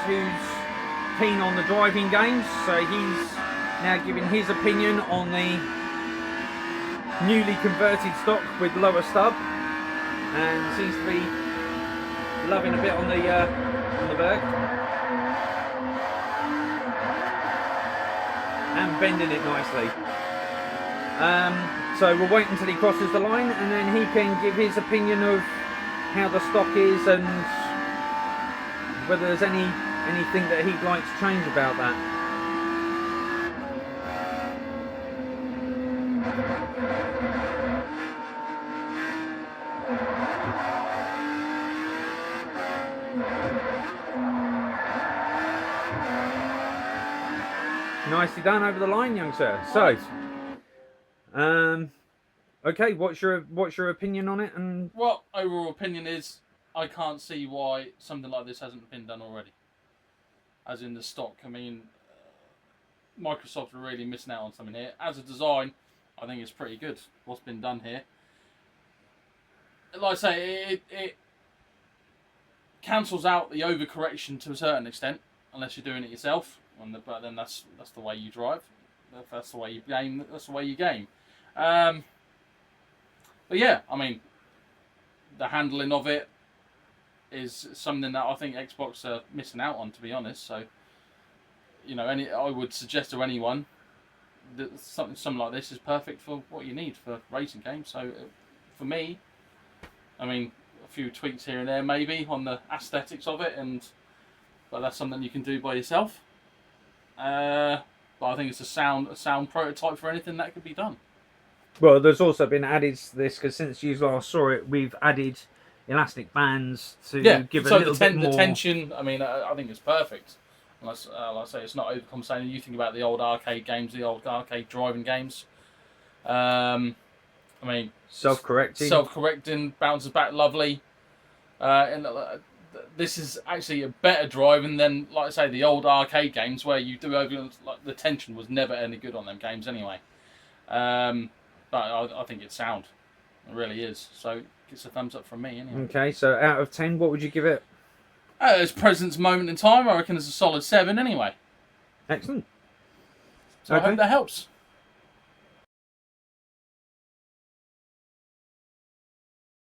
who's keen on the driving games, so he's now giving his opinion on the newly converted stock with lower stub, and seems to be loving a bit on the Berg and bending it nicely. So we'll wait until he crosses the line, and then he can give his opinion of how the stock is and whether there's anything that he'd like to change about that. Nicely done over the line, young sir. So, okay, what's your opinion on it? And well, overall opinion is I can't see why something like this hasn't been done already. As in the stock, I mean, Microsoft are really missing out on something here. As a design, I think it's pretty good what's been done here. Like I say, it cancels out the overcorrection to a certain extent, unless you're doing it yourself. But then that's the way you drive. That's the way you game. That's the way you game. But yeah, I mean, the handling of it is something that I think Xbox are missing out on, to be honest. So, you know, I would suggest to anyone that something like this is perfect for what you need for racing games. So, for me, I mean, a few tweaks here and there maybe on the aesthetics of it, but that's something you can do by yourself. But I think it's a sound prototype for anything that could be done. well, there's also been added to this, because since you last saw it, we've added elastic bands to give a little bit more. The tension, I mean, I think it's perfect. Like I say, it's not overcompensating. You think about the old arcade games, the old arcade driving games. I mean, self-correcting, bounces back lovely. And this is actually a better driving than, like I say, the old arcade games where you do like the tension was never any good on them games anyway. But I think it's sound. It really is. So it's a thumbs up from me anyway. Okay, so out of 10, what would you give it? At its present moment in time, I reckon it's a solid 7 anyway. Excellent. So okay. I hope that helps.